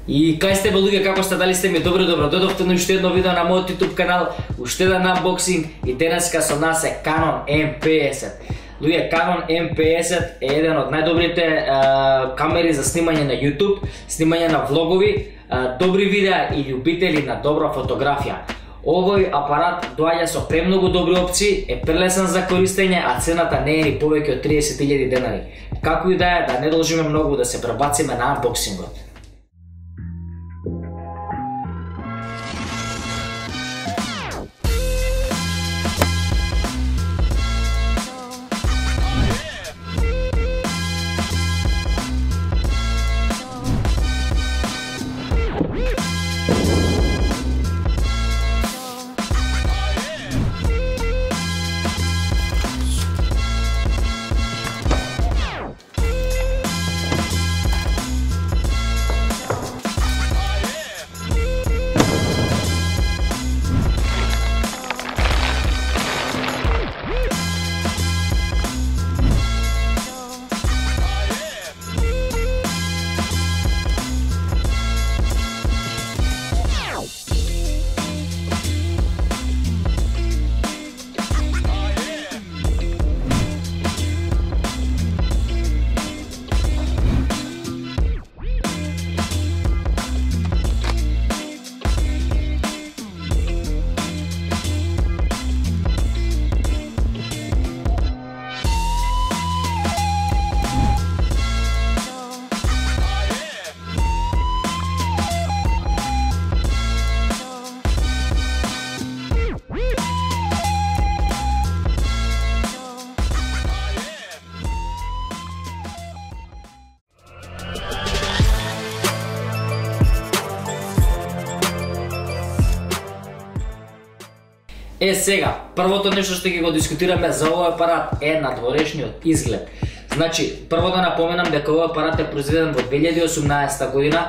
И кај сте бе луѓе, како сте, дали сте ми добро дојдовте на уште едно видео на мојот YouTube канал, уште еден unboxing и денеска со нас е Canon M50. Луѓе, Canon M50 е еден од најдобрите камери за снимање на YouTube, снимање на влогови, добри видеа и љубители на добра фотографија. Овој апарат доаѓа со премногу добри опции, е прелесен за користење, а цената не е ни повеќе од 30.000 денари. Како и да е, да не должиме многу да се пребациме на unboxingот. Сега, првото нешто што ќе го дискутираме за овој апарат е надворешниот изглед. Значи, прво да напоменам дека овој апарат е произведен во 2018 година,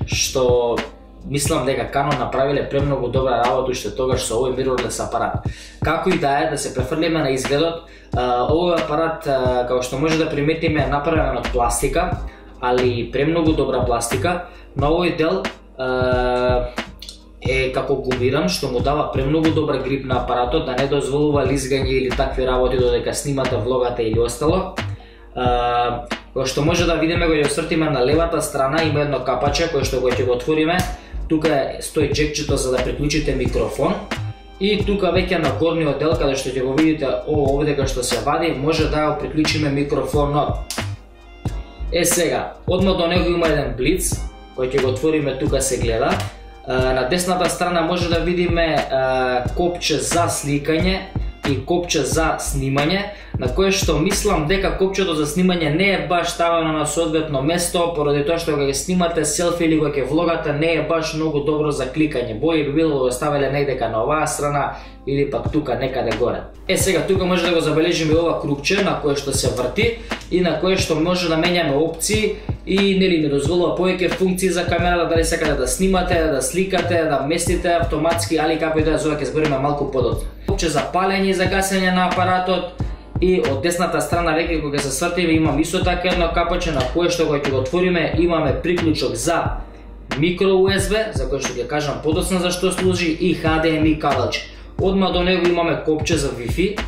што мислам дека Canon направиле премногу добра работа уште тогаш со овој mirrorless апарат. Како и да е, да се префрлиме на изгледот, овој апарат, како што може да приметиме, е направен од пластика, али премногу добра пластика, но овој дел е како гумиран, што му дава премногу добра грип на апаратот, да не дозволува лизгање или такви работи додека снимате влогате или остало. Кој што може да видиме, го ја освртиме на левата страна, има едно капаче кој што го ќе го отвориме. Тука стои джекчето за да приклучите микрофон. И тука веќе на горниот дел, каде што ќе го видите овде кај што се вади, може да го приклучиме микрофонот. Сега, одма до него има еден блиц, кој ќе го отвориме, тука се гледа. На десната страна може да видиме копче за сликање и копче за снимање, на кое што мислам дека копчето за снимање не е баш ставено на соодветно место, поради тоа што кога ќе снимате селфи или кога ќе влогате не е баш многу добро за кликање. Бој би било да го ставеле негдека на оваа страна или пак тука некаде горе. Сега тука може да го забележиме ова крупче на кое што се врти и на кое што може да менјаме опции и нели ми дозволува повеќе функции за камерата, дали сакате да снимате, да сликате, да местите автоматски, али како и да е, за ова ќе збориме малку подоцна. Копче за палење и за гасење на апаратот и од десната страна веќе кога се свртиме имам исто така едно капаче на кое што кога ќе го отвориме имаме приклучок за микро USB, за кој што ќе кажам подоцна за што служи, и HDMI кабелче. Одма до него имаме копче за Wi-Fi,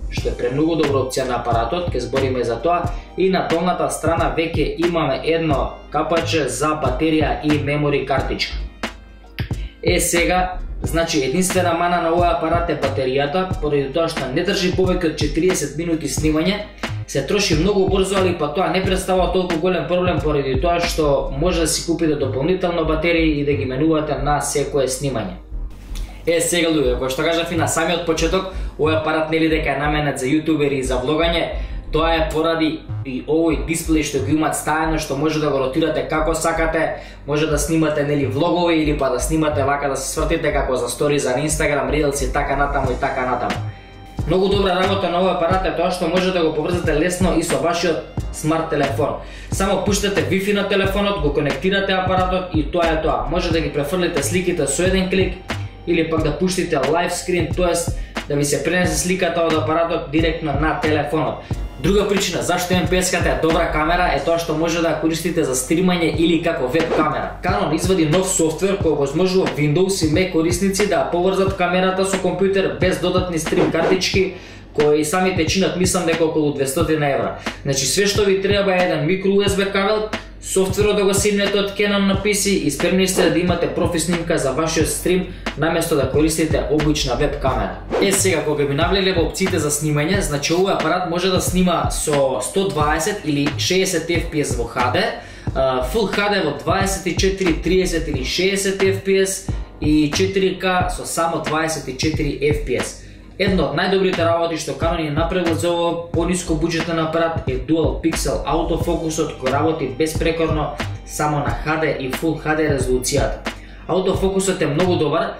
што е премногу добра опција на апаратот, ќе збориме за тоа, и на долната страна веќе имаме едно капаче за батерија и мемори картичка. Сега, значи единствена мана на овој апарат е батеријата, поради тоа што не држи повеќе од 40 минути снимање, се троши многу брзо, али па тоа не представува толку голем проблем поради тоа што може да си купите дополнително батерии и да ги менувате на секое снимање. Сега луѓе, кој што кажав и на самиот почеток, овој апарат нели дека е наменет за јутубери и за влогање, тоа е поради и овој дисплеј што го имат стаено, што може да го ротирате како сакате, може да снимате нели влогови или па да снимате вака да се свртите како за стори за Instagram, Reels и така натаму и така натаму. Многу добра работа на овој апарат е тоа што може да го поврзате лесно и со вашиот смарт телефон. Само пуштате Wi-Fi на телефонот, го конектирате апаратот и тоа е тоа. Може да ги префрлите сликите со еден клик или пак да пуштите лайв скрин, тоест да ви се пренесе сликата од апаратот директно на телефонот. Друга причина зашто M5-ската е добра камера е тоа што може да ја користите за стримање или како веб камера. Canon извади нов софтвер кој овозможува Windows и Mac корисници да поврзат камерата со компјутер без додатни стрим картички кои самите чинат мислам дека околу 200 евра. Значи све што ви треба е еден микро USB кабел, софтверот да го симнете од Canon на PC и спремни сте да имате профи снимка за вашиот стрим наместо да користите обична веб камера. Сега кога би навлегле во опциите за снимање, значи овој апарат може да снима со 120 или 60 FPS во HD, Full HD во 24, 30 или 60 FPS и 4K со само 24 FPS. Едно од најдобрите работи што Canon е направил за овој пониско буџетен апарат е Dual Pixel автофокусот кој работи безпрекорно само на HD и Full HD резолуцијата. Автофокусот е многу добар,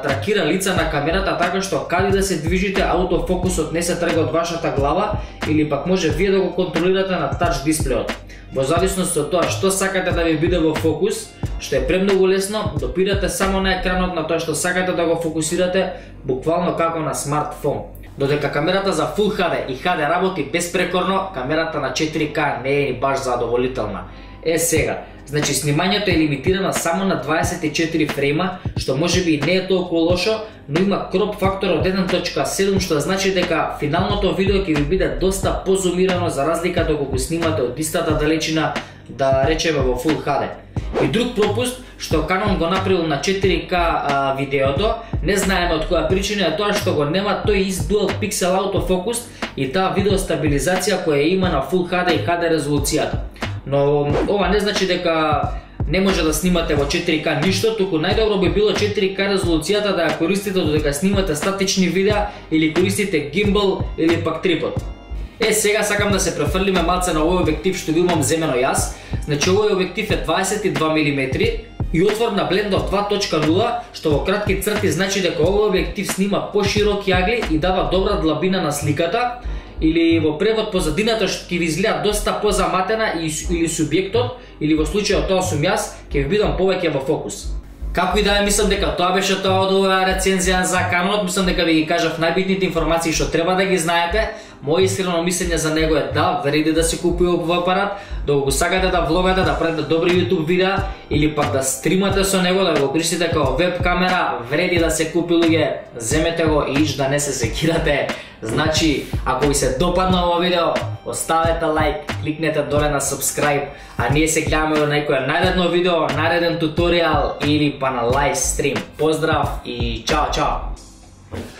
тракира лица на камерата така што каде да се движите автофокусот не се трга од вашата глава или пак може вие да го контролирате на тач дисплеот. Во зависност од тоа што сакате да ви биде во фокус, што е премногу лесно, допирате само на екранот на тоа што сакате да го фокусирате, буквално како на смартфон. Додека камерата за Full HD и HD работи безпрекорно, камерата на 4K не е баш задоволителна. Сега, значи снимањето е лимитирано само на 24 фрейма, што можеби не е толку лошо, но има кроп фактор од 1.7, што значи дека финалното видео ќе ви биде доста позумирано за разлика доколку го снимате од истата далечина, да речеме во Full HD. И друг пропуст што Canon го направил на 4K видеото, не знаеме од која причина, е тоа што го нема тој ист Dual Pixel автофокус и таа видеостабилизација која има на Full HD и HD резолуцијата. Но ова не значи дека не може да снимате во 4K ништо, туку најдобро би било 4K резолуцијата да ја користите додека снимате статични видеа или користите гимбал или пак трипод. Сега сакам да се префрлиме малце на овој објектив што го имам земено јас. Значи овој објектив е 22 мм и отвор на блендов 2.0, што во кратки црти значи дека овој објектив снима пошироки агли и дава добра длабина на сликата, или во превод позадината што ќе ви изгледа доста позаматена или субјектот, или во случајот тоа сум јас, ќе ви бидам повеќе во фокус. Како и да е, мислам дека тоа беше тоа од оваа рецензија за Canon. Мислам дека ви ги кажав најбитните информации што треба да ги знаете. Моје искрено мислење за него е да, вреди да се купи овој апарат, да го сакате да влогате, да правите добри YouTube видеа или пак да стримате со него, да го користите како веб камера, вреди да се купи, луѓе, земете го и иш да не се секирате. Значи, ако ви се допадна ово видео, оставете лайк, кликнете доле на subscribe, а ние се гледаме во некој наредно видео, нареден туторијал или па на лайв стрим. Поздрав и чао, чао!